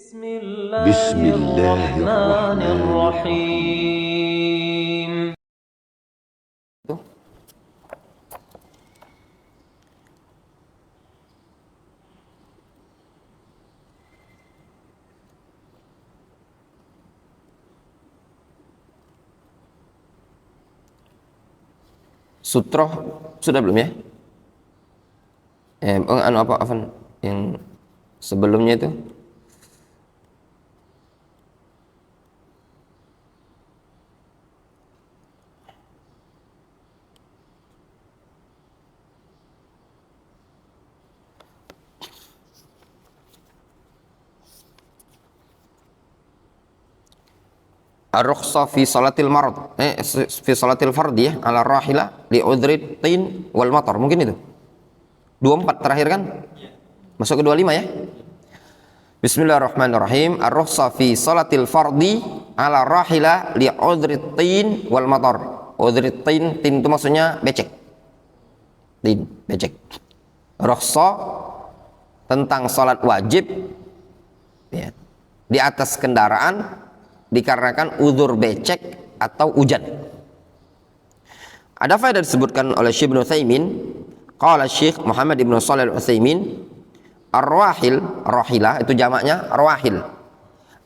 بسم الله الرحمن الرحيم. Sutroh sudah belum ya? Apa yang sebelumnya itu? Ar-rukhsah fi salatil marad fi salatil fardhi ya ala rahila li udhri tin wal matar, mungkin itu 24 terakhir kan, masuk ke 25 ya. Bismillahirrahmanirrahim. Ar-rukhsah fi salatil fardhi ala rahila li udhri tin wal matar. Udhri tin itu maksudnya becek, tin becek. Rukhsah tentang salat wajib ya, di atas kendaraan dikarenakan uzur becek atau hujan. Ada faedah disebutkan oleh Syekh Ibnu Utsaimin, qala Syekh Muhammad Ibnu Shalih Al-Utsaimin, ar-rahil, rahilah itu jamaknya rawahil,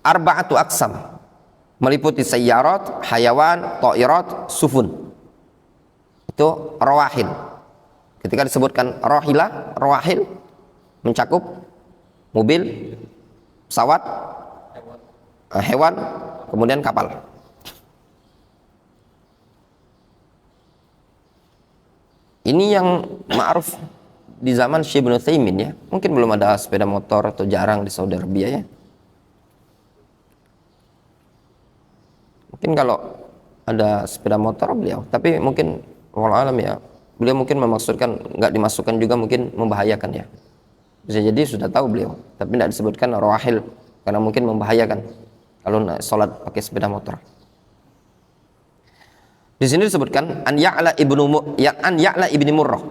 arba'atu aqsam, meliputi sayyarat, hayawan, thairat, sufun. Itu rawahil. Ketika disebutkan rahilah, rawahil mencakup mobil, pesawat, hewan, kemudian kapal. Ini yang ma'ruf di zaman Syekh Ibnu Utsaimin ya. Mungkin belum ada sepeda motor atau jarang di Saudi Arabia ya. Mungkin kalau ada sepeda motor beliau, tapi mungkin wallahu alam ya, beliau mungkin memaksudkan nggak dimasukkan juga, mungkin membahayakan ya. Bisa jadi sudah tahu beliau, tapi tidak disebutkan rawahil karena mungkin membahayakan kalau sholat pakai sepeda motor. Di sini disebutkan an Ya'la ibni Murrah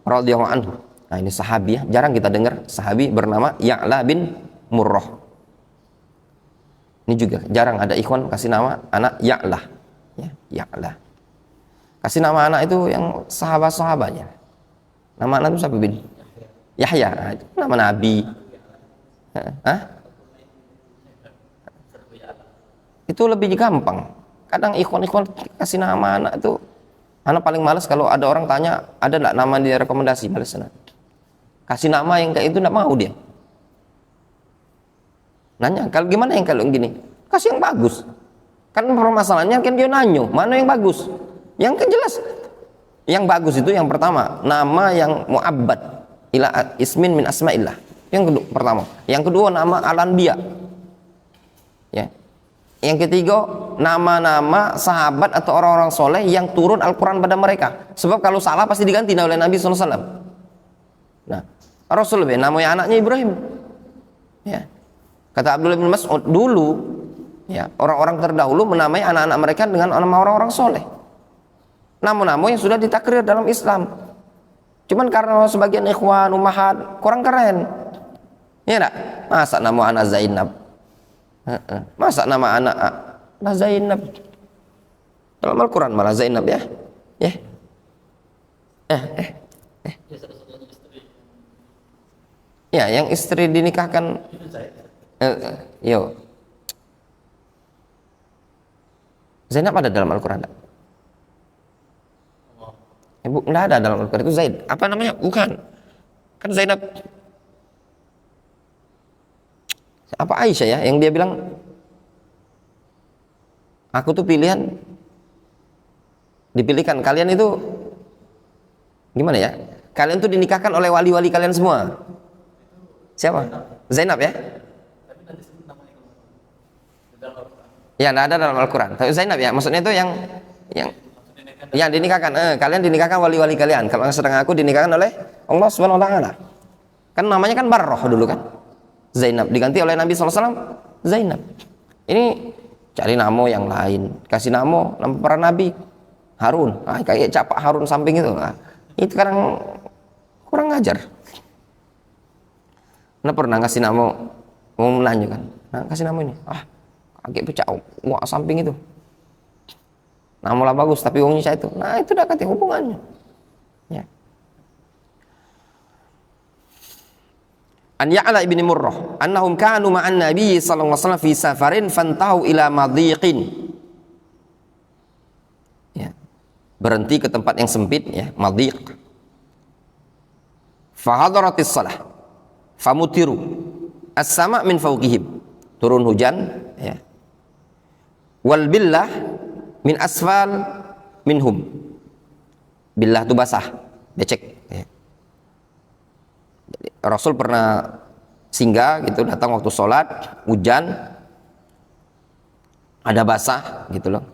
radhiyallahu anhu. Nah, ini sahabi ya, jarang kita dengar sahabi bernama Ya'la bin Murrah. Ini juga jarang ada ikhwan kasih nama anak Ya'la. Ya, Ya'la. Kasih nama anak itu yang sahabat-sahabatnya. Nama anak itu siapa bin? Yahya. Nah, itu nama nabi. Hah? Itu lebih gampang. Kadang ikhwan-ikhwan kasih nama anak itu, anak paling males kalau ada orang tanya ada enggak nama di rekomendasi, males anak. Kasih nama yang kayak itu enggak mau dia. Nanya, kalau gimana yang kalau gini? Kasih yang bagus. Kan permasalahannya kan dia nanyo, mana yang bagus? Yang kan jelas. Yang bagus itu yang pertama, nama yang mu'abbad ila ismin min asma'illah. Yang kedua, pertama. Yang kedua nama al-anbiya. Ya. Yang ketiga, nama-nama sahabat atau orang-orang soleh yang turun Al-Quran pada mereka. Sebab kalau salah pasti diganti oleh Nabi SAW. Nah, Rasulullah namanya anaknya Ibrahim. Ya. Kata Abdullah bin Mas'ud, dulu ya, orang-orang terdahulu menamai anak-anak mereka dengan nama orang-orang soleh. Nama-nama yang sudah ditakrir dalam Islam. Cuman karena sebagian ikhwan, ummahat kurang keren. Ya enggak? Masa nama anak Zainab? Masa nama anak Zainab? Dalam Al-Quran malah Zainab ya. Ya. Ya, yang istri dinikahkan yo. Zainab ada dalam Al-Quran enggak? Enggak ada dalam Al-Quran, itu Zaid. Apa namanya? Bukan. Kan Zainab. Apa Aisyah ya yang dia bilang, aku tuh dipilihkan, kalian itu gimana ya, kalian tuh dinikahkan oleh wali-wali kalian semua. Siapa? Zainab ya. Ya, enggak ada dalam Al-Quran. Tapi Zainab ya, maksudnya itu yang dinikahkan, kalian dinikahkan wali-wali kalian. Kalau sedang aku dinikahkan oleh Allah Subhanahu wa taala. Kan namanya kan Barroh dulu kan. Zainab diganti oleh Nabi SAW Zainab. Ini cari nama yang lain, kasih nama para nabi. Harun, kayak capak Harun samping itu. Itu kadang kurang ngajar. Anda pernah ngasih nama, mau nanya kan, Nah, kasih nama ini. Kaget pecah wah samping itu. Nah, malah bagus tapi uangnya saya itu. Nah, itu dekat hubungannya. Ya. An Ya'la ibni Murrah annahum kanu ma'an Nabi sallallahu alaihi wasallam fi safarin fantahu ila madhiqin. Ya. Berhenti ke tempat yang sempit ya, madhiq. Fa hadaratis shalah. Famutiru. As-sama' min fawqihim. Turun hujan ya. Wal billah min asfal minhum. Billah itu basah, becek ya. Rasul pernah singgah gitu, datang waktu sholat, hujan, ada basah gitu loh.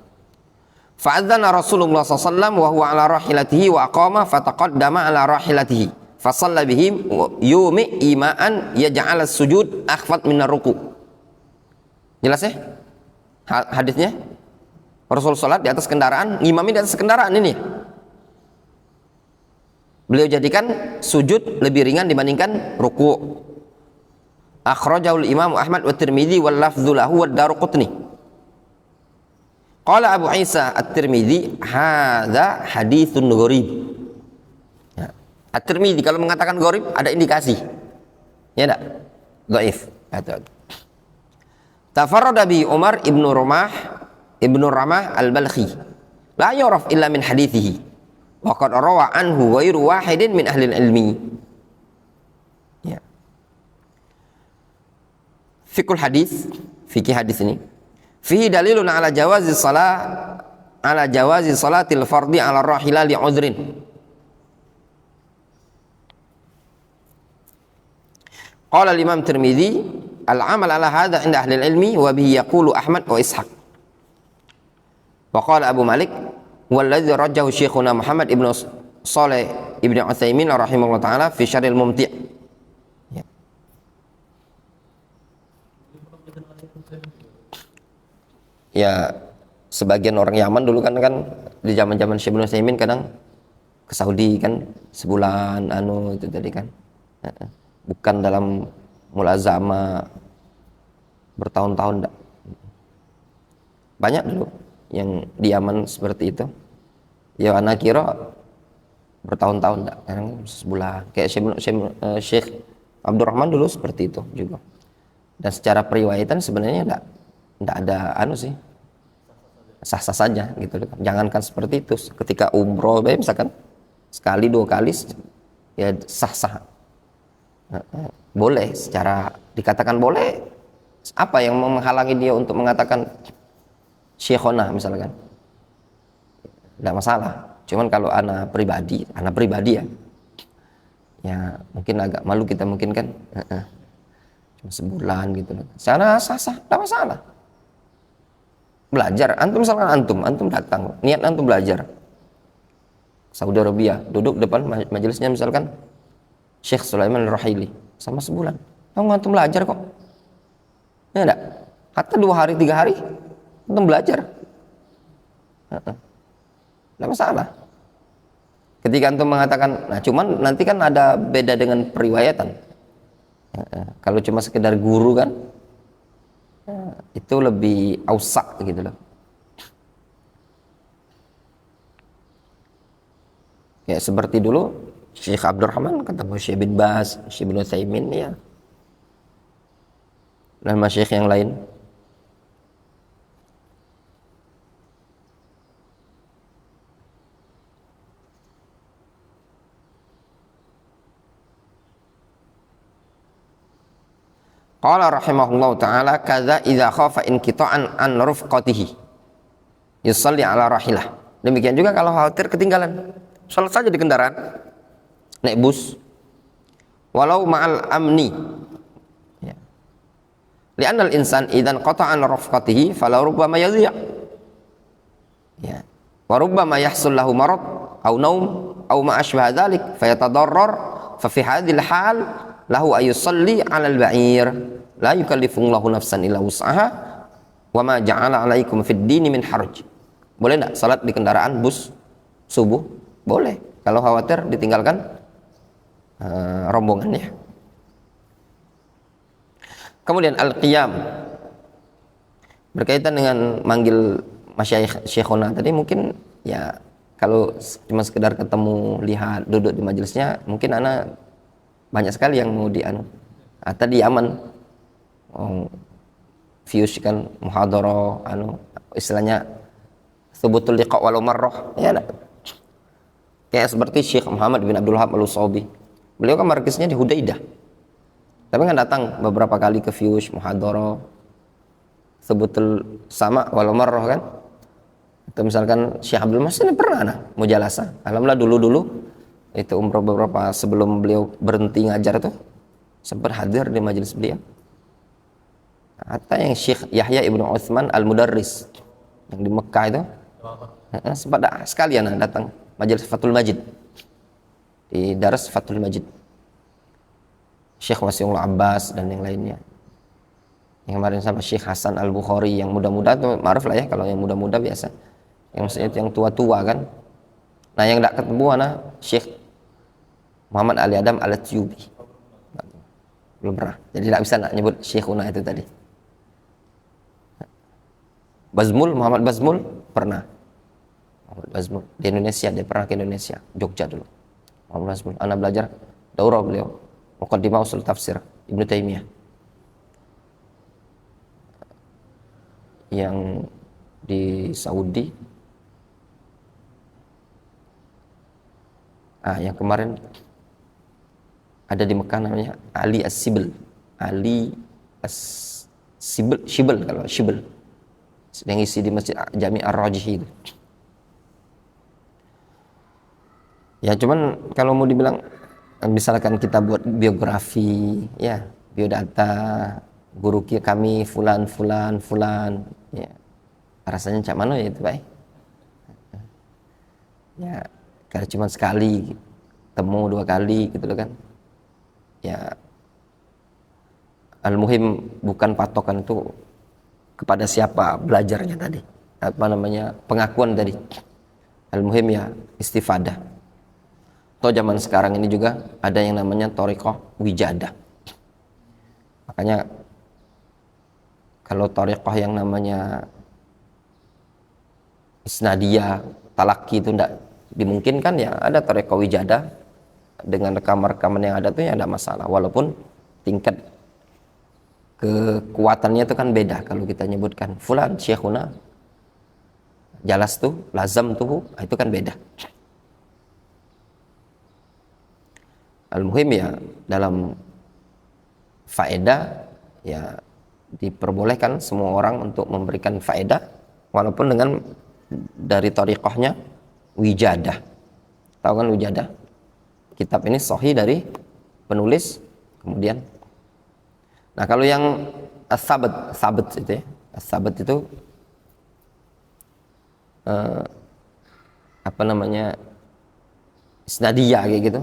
Fa'adzana Rasulullah SAW wa huwa ala rahilatihi wa aqama fataqaddama ala rahilatihi fasalla bihim yumi ima'an yaj'ala sujud akhfat minar ruku. Jelas ya hadisnya? Rasul sholat di atas kendaraan, ngimami di atas kendaraan ini. Beliau jadikan sujud lebih ringan dibandingkan ruku. Akhrajahul Imam Ahmad wa Tirmidzi wal lafdzu lahu wa Daruqutni. Qala Abu Isa At-Tirmidzi, hadza haditsun gharib. Ya. At-Tirmidzi kalau mengatakan gharib ada indikasi. Ya enggak? Dhaif. Tafarrada bi Umar ibnu Ramah al-Balkhi. La yuraf illa min hadithihi. Wa qad rawa anhu ghairu wahidin min ahli ilmi. Ya. Fikul hadis, fikih hadis ini. Fihi dalilun ala jawazi salatil fardhi ala rahila li udhrin. Qala al-Imam Tirmidzi al-amal ala hadha inda ahli ilmi wa bihi yaqulu Ahmad wa Ishaq. Wa qala Abu Malik walladzi rajjahu Syekhuna Muhammad ibnu Shalih ibnu Utsaimin rahimahullah taala fi Syarhil Mumti'. Ya. Ya, sebagian orang Yaman dulu kan di zaman-zaman Syekh ibnu Utsaimin kadang ke Saudi kan sebulan itu tadi kan. Bukan dalam mulazama bertahun-tahun enggak. Banyak dulu yang di Yaman seperti itu. Ya anak kira bertahun-tahun enggak, kadang sebulan. Kayak Syekh Abdurrahman dulu seperti itu juga. Dan secara periwayatan sebenarnya enggak ada sih. Sah-sah saja gitu. Jangankan seperti itu, ketika umroh misalkan sekali dua kali ya sah-sah. Boleh, secara dikatakan boleh. Apa yang menghalangi dia untuk mengatakan Syekhona misalkan? Tidak masalah. Cuman kalau anak pribadi ya mungkin agak malu kita mungkin kan, cuma sebulan gitu. Secara sah-sah, tidak masalah. Belajar, misalkan antum datang, niat antum belajar. Saudi Arabia, duduk depan majelisnya misalkan Syekh Sulaiman Al-Rahili, sama sebulan. Antum belajar kok. Ya enggak? Hatta 2 hari 3 hari antum belajar. Tidak masalah. Ketika antum mengatakan, nah cuman nanti kan ada beda dengan periwayatan. Kalau cuma sekedar guru kan, itu lebih ausak gitu loh. Ya seperti dulu Syekh Abdurrahman ketemu Syekh bin Baz, Syekh bin Utsaimin ya. Dan masyayikh yang lain. Qala rahimahullahu ta'ala kadza idza khafa inqita'an an rufqatihi yusalli ala rahilah. Demikian juga kalau khawatir ketinggalan, salat saja di kendaraan, naik bus walau ma'al amni ya. Li'anna al-insan idzan qata'a an rufqatihi fala rubbama yadhi'a ya wa rubbama yahsul lahu marad aw naum aw ma ashbaha dhalik fayatadarrar fa fi hadhil hal lahu ayusalli 'ala al-ba'ir la yukallifullahu nafsan illa wus'aha wa ma ja'ala 'alaikum fid dini min haraj. Boleh enggak salat di kendaraan bus subuh? Boleh, kalau khawatir ditinggalkan rombongannya. Kemudian al-qiyam Berkaitan dengan manggil masyayikh syekhuna tadi, mungkin ya kalau cuma sekedar ketemu, lihat, duduk di majelisnya, mungkin ana banyak sekali yang mau atau di Yaman fius kan muhadharah istilahnya thubutul liqa walau marrah ya. Kayak seperti Syekh Muhammad bin Abdul Wahab Al-Usabi, beliau kan markisnya di Hudaidah, tapi kan datang beberapa kali ke fius muhadharah thubutul sama walau marrah kan. Atau misalkan Syekh Abdul Mas ini pernah mujalasah, alhamdulillah dulu itu umroh beberapa sebelum beliau berhenti ngajar tuh sempat hadir di majelis beliau. Atau yang Syekh Yahya Ibnu Utsman Al-Mudarris yang di Mekah itu sempat sekalian datang majelis Fathul Majid di Daras Fathul Majid, Syekh Wasiullah Abbas dan yang lainnya. Yang kemarin sama Syekh Hasan Al-Bukhari, yang muda-muda tuh ma'ruf lah ya, kalau yang muda-muda biasa, yang maksudnya yang tua-tua kan. Nah yang tidak ketemu Syekh Muhammad Ali Adam Al-Atyubi, belum pernah, jadi tidak bisa nyebut Syekhuna itu tadi. Bazmul, Muhammad Bazmul pernah, Muhammad Bazmul di Indonesia, dia pernah ke Indonesia, Jogja dulu. Muhammad Bazmul, anak belajar daurah beliau Muqaddimah Ushul Tafsir Ibnu Taimiyah yang di Saudi. Yang kemarin ada di Mekah namanya Ali As-Sibel, Ali As-Sibel, kalau Sibel sedang isi di Masjid Jami' Ar-Rajih itu. Ya cuman kalau mau dibilang, misalkan kita buat biografi ya, biodata guru kami fulan ya, rasanya cak mana ya itu Pak ya, kalau cuma sekali temu 2 kali gitu loh kan ya. Al-muhim bukan patokan itu kepada siapa belajarnya tadi, pengakuan tadi. Al-muhim ya istifadah. Atau zaman sekarang ini juga ada yang namanya thariqah wijadah. Makanya kalau thariqah yang namanya isnadiyah, talaki itu tidak dimungkinkan, ya ada thariqah wijadah dengan rekaman-rekaman yang ada tuh ya ada masalah, walaupun tingkat kekuatannya itu kan beda. Kalau kita nyebutkan fulan syekhuna, jalas tuh, lazam tuh, itu kan beda. Al-muhim ya dalam faedah ya diperbolehkan semua orang untuk memberikan faedah, walaupun dengan dari thariqahnya wijadah. Tahu kan wijadah? Kitab ini sahih dari penulis, kemudian nah kalau yang as-sabat itu ya, as-sabat itu isnadiyah kayak gitu,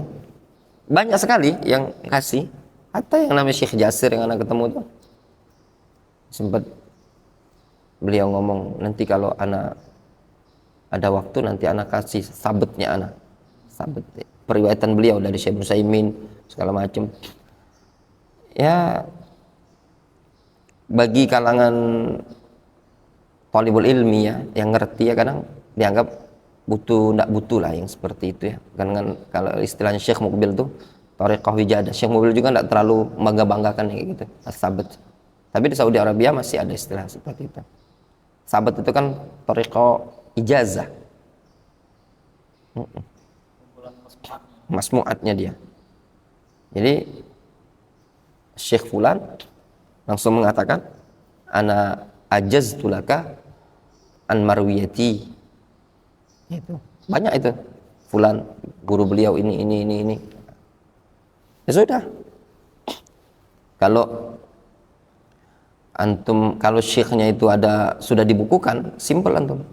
banyak sekali yang kasih. Atau yang namanya Syekh Jasir yang anak ketemu tuh sempat beliau ngomong, nanti kalau anak ada waktu nanti anak kasih sabatnya, sabat periwayatan beliau dari Syekh Musaimin segala macam ya. Bagi kalangan talibul ilmi ya yang ngerti ya, kadang dianggap ndak butuh lah yang seperti itu ya. Kan kalau istilahnya Syekh Muqbil tuh thariqah wijadah, Syekh Muqbil juga ndak terlalu bangga-banggakan kayak gitu as-sabat. Tapi di Saudi Arabia masih ada istilah seperti itu. Sabat itu kan thariqah ijazah, masmu'atnya dia. Jadi Syekh fulan langsung mengatakan ana ajaztu laka an marwiyati. Itu banyak itu, fulan guru beliau ini. Ya sudah. Kalau antum, kalau syekhnya itu sudah dibukukan, simple antum,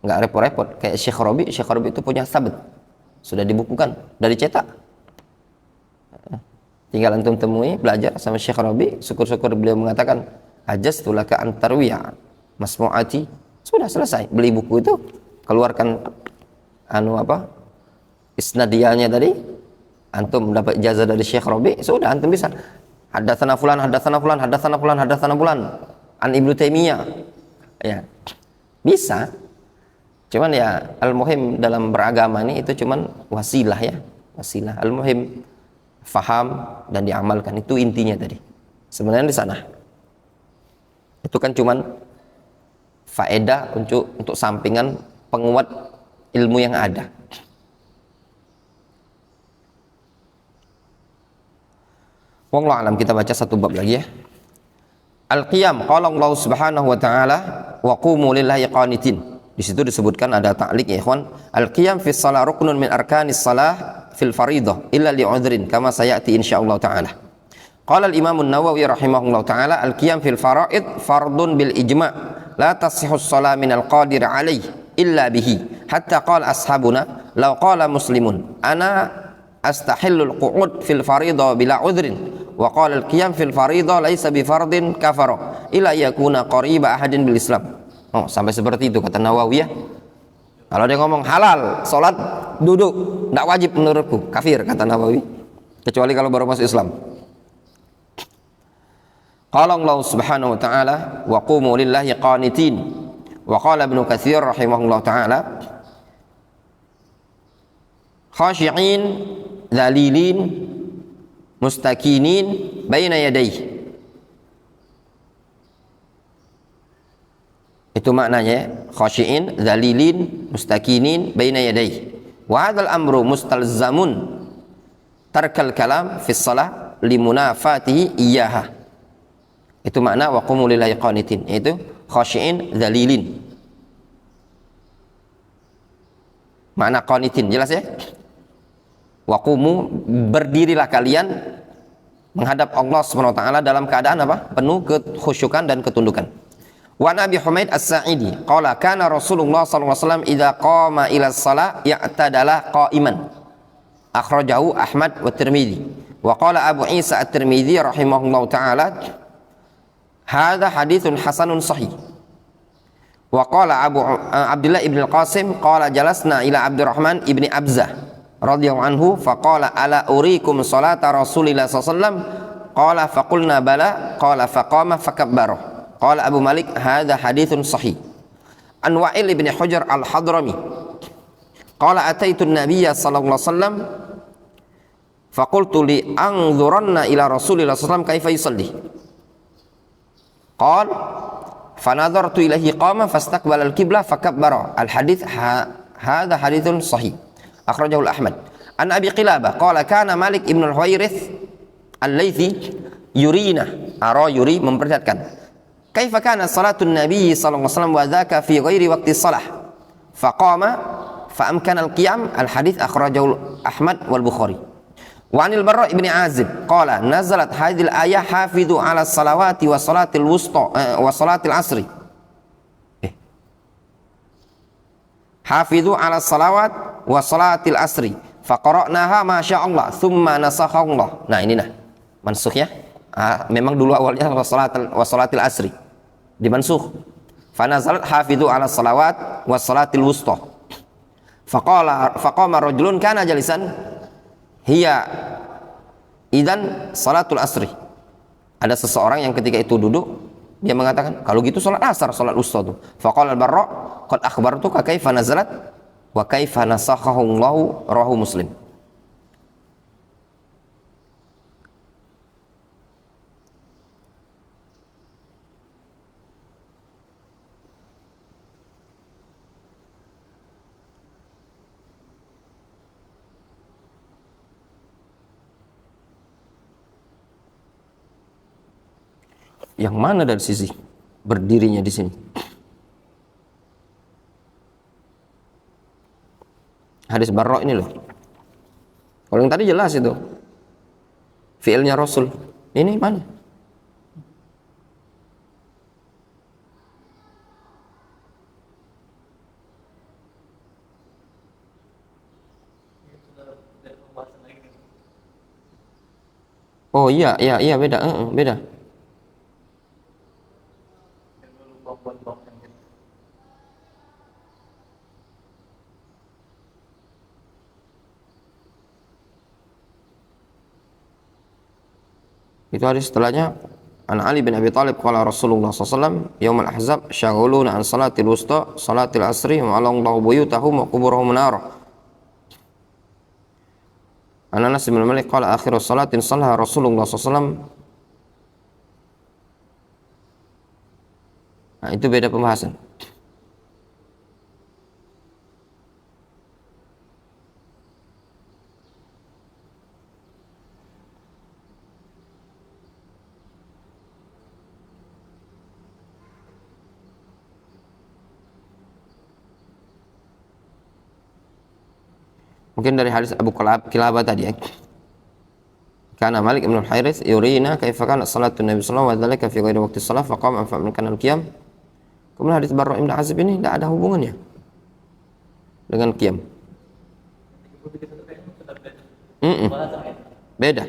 nggak repot-repot. Kayak Syekh Rabi itu punya sabat, sudah dibukukan, dari cetak, tinggal antum temui, belajar sama Syekh Rabi. Syukur-syukur beliau mengatakan ajaztu laka an tarwiya masmu'ati, sudah selesai. Beli buku itu, keluarkan isnadiyahnya tadi, antum mendapat ijazah dari Syekh Rabi, sudah antum bisa hadatsana fulan, an Ibnu Taimiyah. Ya. Bisa. Cuman ya al-muhim dalam beragama ini itu cuman wasilah ya. Wasilah. Al-muhim faham dan diamalkan, itu intinya tadi. Sebenarnya di sana. Itu kan cuman faedah untuk sampingan penguat ilmu yang ada. Wallahu alam, kita baca satu bab lagi ya. Al-qiyam, qala Allah Subhanahu wa taala wa qumu lillahi qanitin. Di situ disebutkan ada ta'liq ya ikhwan. Al-qiyam fi shalah ruknun min arkanis salah fil faridah illa li'udhrin kama sayati insyaallah taala. Qala al-Imam an-Nawawi rahimahullah taala al-qiyam fil faraid fardun bil ijma' la tasihhu as-shalah min al-qadir alayh illa bihi hatta qala ashabuna law qala muslimun ana astahillul qu'ud fil faridah bila udhrin wa qala al-qiyam fil faridah laisa bi fardin kafara illa yakuna qariba ahadin bil Islam. Oh, sampai seperti itu kata Nawawi ya. Kalau dia ngomong halal salat duduk enggak wajib menurutku, kafir kata Nawawi, kecuali kalau baru masuk Islam. Qala Allah Subhanahu wa taala wa qumu lillahi qanitin wa qala Ibnu Katsir rahimahullah taala khashi'in dzalilin mustakinin baina yadayhi. Itu maknanya khashi'in dzalilin mustakinin baina yadayhi. Wa hadzal amru mustalzamun tarkal kalam fi shalah limunafatihi iyyaha. Itu makna wa qumu lillahi qanitin, yaitu khashi'in dzalilin. Makna qanitin jelas ya? Wa qumu, berdirilah kalian menghadap Allah Subhanahu wa taala dalam keadaan apa? Penuh kekhusyukan dan ketundukan. Wa Nabi Humaid As-Sa'idi qala kana Rasulullah sallallahu alaihi wasallam idza qama ila shalah ya'tadala qa'iman. Akhrajahu Ahmad wa Tirmidzi. Wa qala Abu Isa At-Tirmidzi rahimahullahu taala hadza haditsun hasanun sahih. Wa qala Abu Abdullah ibn al-Qasim qala jalasna ila Abdurrahman ibni Abzah radhiyallahu anhu faqala ala urikum salata Rasulillah sallallahu alaihi wasallam qala faqulna bala qala faqama fakabbara. Qala Abu Malik hadza haditsun sahih. An Wa'il ibn Hujr al-Hadrami qala ataitu an-nabiyya sallallahu alaihi wasallam faqultu li anzuranna ila Rasulillah sallallahu alaihi wasallam kaifa yusalli. Qala fanadhartu ilaihi qama fastaqbala al-qiblah fakabbara. Al-hadits hadza haditsun sahih. Akhrajahu Ahmad. An Abi Qilabah qala kana Malik ibn al-Huwairits al-Laitsi yurina yuri memperlihatkan kaifa kana salatun Nabi sallallahu alaihi wasallam wa dzaka fi ghairi waqti shalah faqama fa amkana al-qiyam. Al-hadits akhrajahu Ahmad wal Bukhari. Wa anil Barra ibn Azib qala nazalat hadhil ayah hafidhu ala salawati wa salatil wusta wa salatil asri. Hafidhu ala salawat wa salatil asri faqara'naha ma sya'allah thumma nasakhallah. Nah ini nah mansukh ya. Memang dulu awalnya wa salatil asri dimansukh. Fanazalat hafidhu ala salawat wa salatil wusta. Faqama rajulun kana jalisan hiya idan salatul asri. Ada seseorang yang ketika itu duduk, dia mengatakan kalau gitu salat asar, salat wusta tuh. Faqala al-Barra qad akhbartuka kaifa nazalat wa kaifa nasakhahu Allahu, rawahu Muslim. Yang mana dari sisi berdirinya di sini? Hadis Barra ini loh. Kalau yang tadi jelas itu fiilnya Rasul. Ini mana? Oh iya beda, beda. Itu hadis setelahnya An Ali bin Abi Thalib qala Rasulullah sallallahu yaumul ahzab syaghaluna an salatil wusta salatil asri wa Allahu buyutahum wa quburahum nar. An Anas bin Malik qala akhiru salatin sallaha Rasulullah sallallahu. Nah, itu beda pembahasan. Mungkin dari hadis Abu Kilabah tadi ya. Karena Malik ibn al-Harith yurina kaifa kana salatu Nabi sallallahu alaihi wasallam fi ghairi waqti shalah faqama fa kana al-qiyam. Kemudian hadis Barra ibn Azib ini tidak ada hubungannya dengan qiyam. Beda.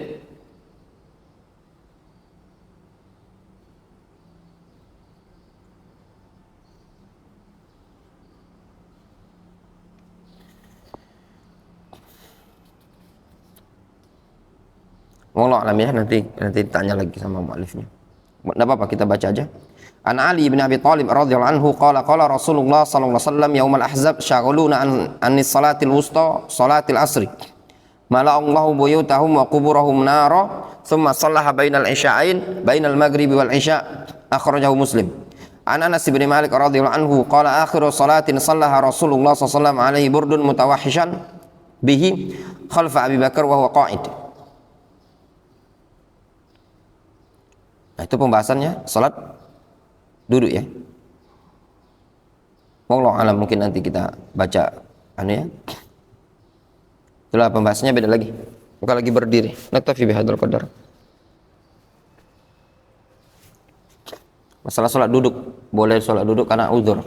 Wallahu a'lam ya, nanti tanya lagi sama mu'alifnya. Enggak apa-apa, kita baca aja. An Ali bin Abi Thalib radhiyallahu anhu qala Rasulullah sallallahu alaihi wasallam yaumul ahzab syaghaluna an salatil wusta salatil asri. Mala Allahu buyutahum wa quburahum nara thumma sallaha bainal isya'ain bainal maghribi wal isya'. Akhrajahu Muslim. An Anas bin Malik radhiyallahu anhu qala akhiru salatin sallaha Rasulullah sallallahu alaihi wasallam alaihi burdun mutawahhishan bihi khalfa Abi Bakar wa huwa qa'id. Nah, itu pembahasannya salat duduk ya. Wallahu a'lam, mungkin nanti kita baca ya. Itulah pembahasannya, beda lagi. Bukan lagi berdiri. Naktafi bihadzal qadar. Masalah salat duduk, boleh salat duduk karena uzur.